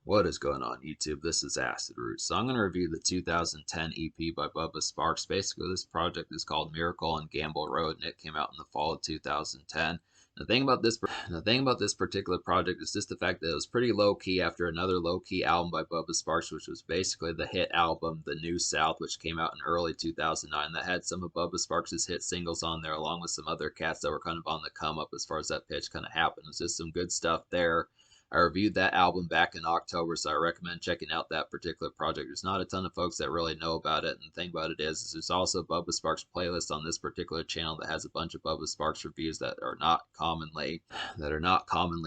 What is going on, YouTube? This is Acid Root. So I'm going to review the 2010 EP by Bubba Sparxxx. Basically, this project is called Miracle on Gamble Road, and it came out in the fall of 2010. The thing about this particular project is just the fact that it was pretty low key after another low key album by Bubba Sparxxx, which was basically the hit album The New South, which came out in early 2009. That had some of Bubba Sparxxx's hit singles on there, along with some other cats that were kind of on the come up as far as that pitch kind of happened. It was just some good stuff there. I reviewed that album back in October, so I recommend checking out that particular project. There's not a ton of folks that really know about it, and the thing about it is there's also a Bubba Sparxxx playlist on this particular channel that has a bunch of Bubba Sparxxx reviews that are not commonly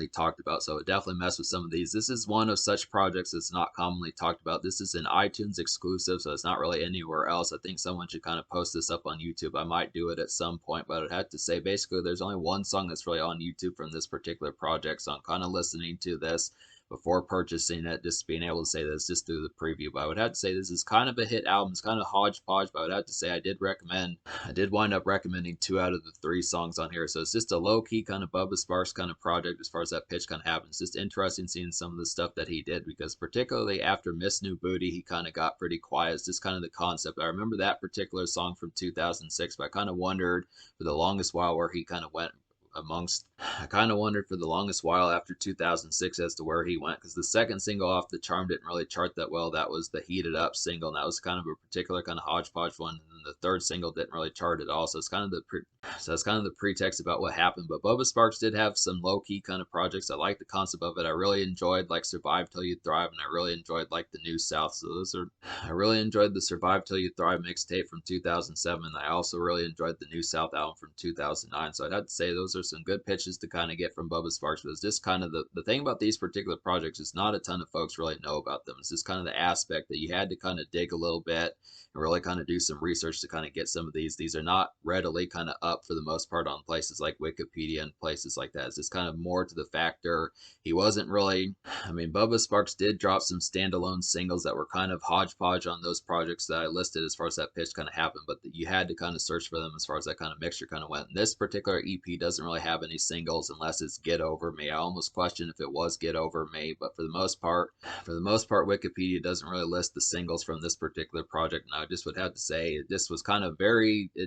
talked about. So it definitely mess with some of these. This is one of such projects that's not commonly talked about. This is an iTunes exclusive, so it's not really anywhere else. I think someone should kind of post this up on YouTube. I might do it at some point, but I'd have to say basically there's only one song that's really on YouTube from this particular project, so I'm kind of listening to this before purchasing it, just being able to say this just through the preview. But I would have to say this is kind of a hit album. It's kind of hodgepodge, but I would have to say I did wind up recommending 2 out of the 3 songs on here. So it's just a low key kind of Bubba Sparxxx kind of project as far as that pitch kind of happens. It's just interesting seeing some of the stuff that he did, because particularly after Miss New Booty, he kind of got pretty quiet. It's just kind of the concept. I remember that particular song from 2006, but I kind of wondered for the longest while where he kind of went amongst I kind of wondered for the longest while after 2006 as to where he went, because the second single off the Charm didn't really chart that well. That was the Heated Up single, and that was kind of a particular kind of hodgepodge one. And then the third single didn't really chart at all. So it's kind of the pretext about what happened. But Bubba Sparxxx did have some low key kind of projects. I like the concept of it. I really enjoyed like Survive Till You Thrive, and I really enjoyed like the New South. So I really enjoyed the Survive Till You Thrive mixtape from 2007. I also really enjoyed the New South album from 2009. So I'd have to say those are some good pitches to kind of get from Bubba Sparxxx. But it's just kind of the thing about these particular projects is not a ton of folks really know about them. It's just kind of the aspect that you had to kind of dig a little bit and really kind of do some research to kind of get some of these. These are not readily kind of up for the most part on places like Wikipedia and places like that. It's just kind of more to the factor. He wasn't really, I mean, Bubba Sparxxx did drop some standalone singles that were kind of hodgepodge on those projects that I listed as far as that pitch kind of happened, but you had to kind of search for them as far as that kind of mixture kind of went. And this particular EP doesn't really have any singles unless it's Get Over Me. I almost question if it was Get Over Me, but for the most part, Wikipedia doesn't really list the singles from this particular project. And I just would have to say this was kind of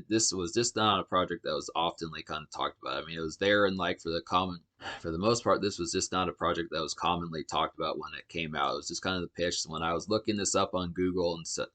this was just not a project that was oftenly kind of talked about. I mean, it was there and like for the most part, this was just not a project that was commonly talked about when it came out. It was just kind of the pitch. When I was looking this up on Google and said,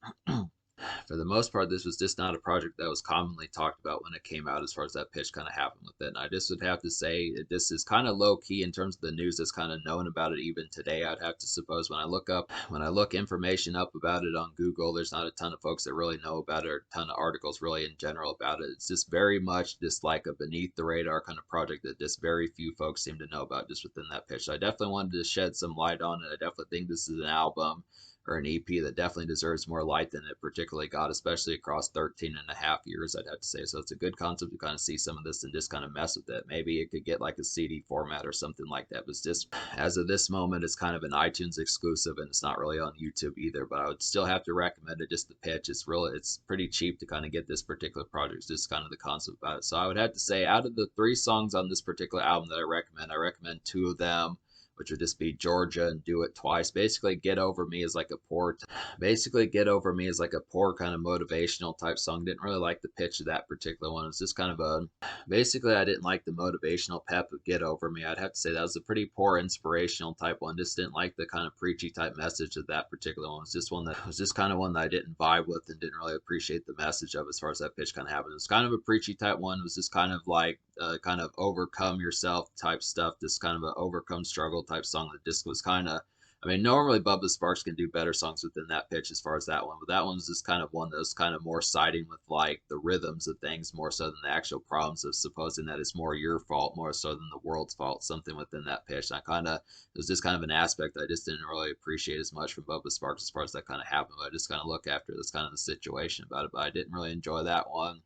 for the most part, this was just not a project that was commonly talked about when it came out as far as that pitch kind of happened with it. And I just would have to say this is kind of low key in terms of the news that's kind of known about it even today. I'd have to suppose when I look information up about it on Google, there's not a ton of folks that really know about it or a ton of articles really in general about it. It's just very much just like a beneath the radar kind of project that just very few folks seem to know about just within that pitch. So I definitely wanted to shed some light on it. I definitely think this is an album or an EP that definitely deserves more light than it particularly got, especially across 13 and a half years, I'd have to say. So it's a good concept to kind of see some of this and just kind of mess with it. Maybe it could get like a CD format or something like that. But it's just, as of this moment, it's kind of an iTunes exclusive and it's not really on YouTube either. But I would still have to recommend it. Just the pitch, it's pretty cheap to kind of get this particular project. It's just kind of the concept about it. So I would have to say, out of the 3 songs on this particular album that I recommend 2 of them, which would just be Georgia and Do It Twice. Get Over Me is like a poor kind of motivational type song. Didn't really like the pitch of that particular one. It's just kind of basically I didn't like the motivational pep of Get Over Me. I'd have to say that was a pretty poor inspirational type one. Just didn't like the kind of preachy type message of that particular one. It was just kind of one that I didn't vibe with and didn't really appreciate the message of as far as that pitch kind of happened. It was kind of a preachy type one. It was just kind of like kind of overcome yourself type stuff. This kind of an overcome struggle type song that just was kind of, I mean, normally Bubba Sparxxx can do better songs within that pitch as far as that one, but that one was just kind of one that was kind of more siding with like the rhythms of things more so than the actual problems of supposing that it's more your fault more so than the world's fault, something within that pitch. And it was just kind of an aspect I just didn't really appreciate as much from Bubba Sparxxx as far as that kind of happened. But I just kind of look after this kind of the situation about it, but I didn't really enjoy that one.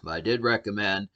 But I do recommend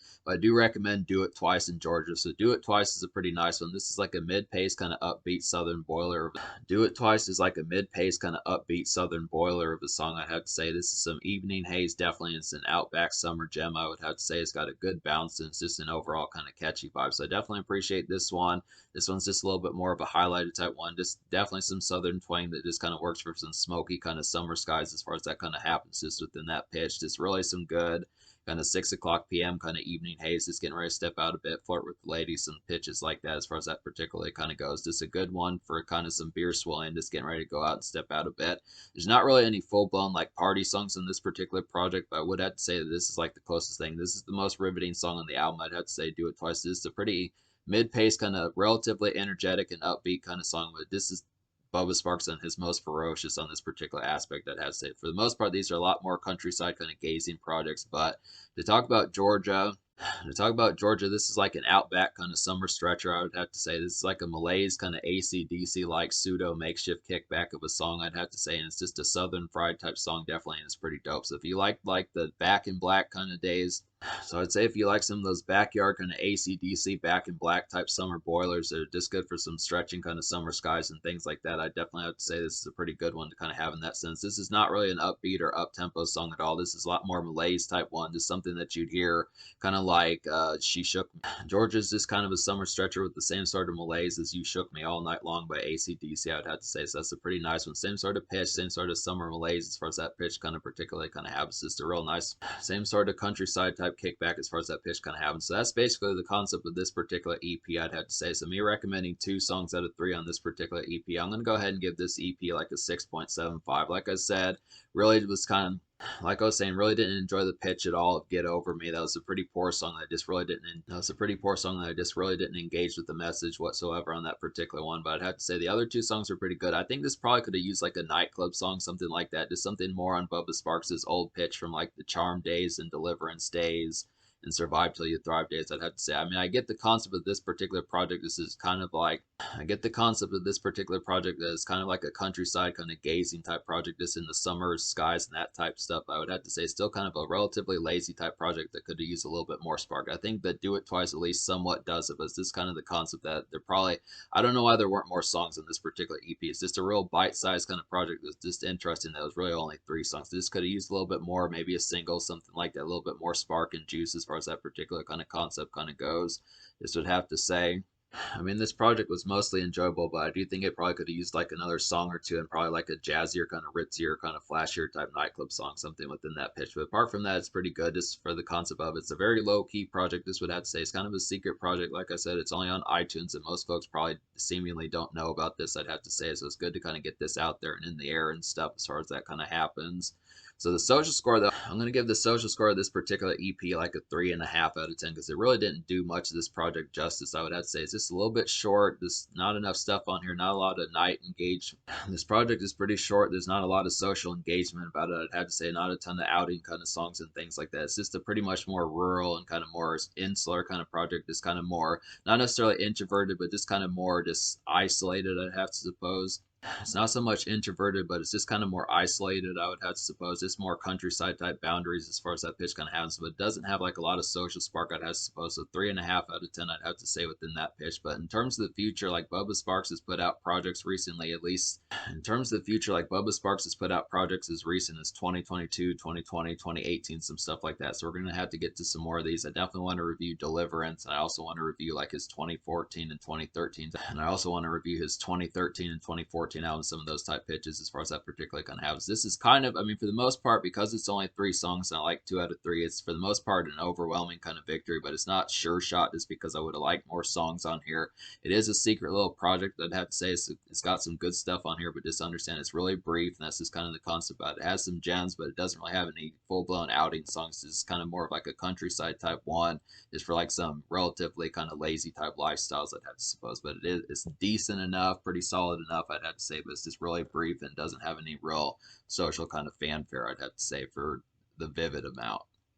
Do It Twice in Georgia. So Do It Twice is a pretty nice one. This is like a mid-paced kind of upbeat Southern boiler. Do It Twice is like a mid-paced kind of upbeat Southern boiler of a song. I'd have to say this is some Evening Haze. Definitely, it's an Outback summer gem. I would have to say it's got a good bounce and it's just an overall kind of catchy vibe. So I definitely appreciate this one. This one's just a little bit more of a highlighted type one. Just definitely some Southern twang that just kind of works for some smoky kind of summer skies as far as that kind of happens just within that pitch. Just really some good kind of 6 o'clock p.m. kind of evening haze, just getting ready to step out a bit, flirt with the ladies, some pitches like that as far as that particularly kind of goes. Just a good one for kind of some beer swilling, just getting ready to go out and step out a bit. There's not really any full-blown like party songs in this particular project, but I would have to say that this is like the closest thing. This is the most riveting song on the album. I'd have to say Do It Twice. This is a pretty mid-paced, kind of relatively energetic and upbeat kind of song, but this is Bubba Sparxxx and his most ferocious on this particular aspect. That has to say, for the most part, these are a lot more countryside kind of gazing projects. But to talk about Georgia, this is like an Outback kind of summer stretcher. I would have to say this is like a Malaise kind of AC/DC like pseudo makeshift kickback of a song. I'd have to say, and it's just a Southern fried type song, definitely, and it's pretty dope. So if you like the Back in Black kind of days, so I'd say if you like some of those backyard kind of AC/DC Back in Black type summer boilers, they're just good for some stretching kind of summer skies and things like that. I definitely have to say this is a pretty good one to kind of have in that sense. This is not really an upbeat or up tempo song at all. This is a lot more Malaise type one, just something that you'd hear kind of like She Shook Me. Georgia's just kind of a summer stretcher with the same sort of Malaise as You Shook Me All Night Long by AC/DC. I would have to say, so that's a pretty nice one. Same sort of pitch, same sort of summer Malaise as far as that pitch kind of particularly kind of happens. Just a real nice, same sort of countryside type kickback as far as that pitch kind of happens. So that's basically the concept of this particular EP, I'd have to say. So me recommending 2 songs out of 3 on this particular EP. I'm going to go ahead and give this EP like a 6.75. Like I said, really was kind of like I was saying, really didn't enjoy the pitch at all of Get Over Me. That was a pretty poor song that I just really didn't. That was a pretty poor song that I just really didn't engage with the message whatsoever on that particular one. But I'd have to say the other 2 songs were pretty good. I think this probably could have used like a nightclub song, something like that. Just something more on Bubba Sparxxx's old pitch from like the Charm days and Deliverance days and Survive Till You Thrive days. I'd have to say. I mean, I get the concept of this particular project. This is kind of like I get the concept of this particular project as kind of like a countryside kind of gazing type project, just in the summer skies and that type stuff. I would have to say still kind of a relatively lazy type project that could have used a little bit more spark. I think that Do It Twice at least somewhat does it, but it's just kind of the concept that they're probably, I don't know why there weren't more songs in this particular EP. It's just a real bite-sized kind of project that's just interesting. That was really only 3 songs. This could have used a little bit more, maybe a single, something like that, a little bit more spark and juice as far as that particular kind of concept kind of goes. This would have to say. I mean, this project was mostly enjoyable, but I do think it probably could have used like another song or two and probably like a jazzier, kind of ritzier, kind of flashier type nightclub song, something within that pitch. But apart from that, it's pretty good just for the concept of it. It's a very low key project. This would have to say it's kind of a secret project. Like I said, it's only on iTunes, and most folks probably seemingly don't know about this. I'd have to say, so it's good to kind of get this out there and in the air and stuff as far as that kind of happens. So the social score, though, I'm going to give the social score of this particular EP like a 3.5 out of 10 because it really didn't do much of this project justice. I would have to say it's just a little bit short. There's not enough stuff on here, not a lot of night engagement. This project is pretty short. There's not a lot of social engagement about it. I'd have to say not a ton of outing kind of songs and things like that. It's just a pretty much more rural and kind of more insular kind of project. It's kind of more, not necessarily introverted, but just kind of more just isolated, I'd have to suppose. It's not so much introverted, but it's just kind of more isolated, I would have to suppose. It's more countryside type boundaries as far as that pitch kind of happens, but it doesn't have like a lot of social spark, I'd have to suppose. So 3.5 out of 10, I'd have to say within that pitch. But in terms of the future, like Bubba Sparxxx has put out projects recently, at least in terms of the future, like Bubba Sparxxx has put out projects as recent as 2022, 2020, 2018, some stuff like that. So we're going to have to get to some more of these. I definitely want to review Deliverance, and I also want to review like his 2014 and 2013, and I also want to review his 2013 and 2014 albums, some of those type pitches as far as that particularly kind of happens. This is kind of, I mean, for the most part, because it's only 3 songs and I like 2 out of 3, it's for the most part an overwhelming kind of victory, but it's not sure shot just because I would have liked more songs on here. It is a secret little project that I'd have to say it's got some good stuff on here, but just understand it's really brief, and that's just kind of the concept about it. It has some gems, but it doesn't really have any full-blown outing songs. It's kind of more of like a countryside type one, just for like some relatively kind of lazy type lifestyles, I'd have to suppose. But it's decent enough, pretty solid enough, I'd have to say, but it's just really brief and doesn't have any real social kind of fanfare, I'd have to say, for the vivid amount.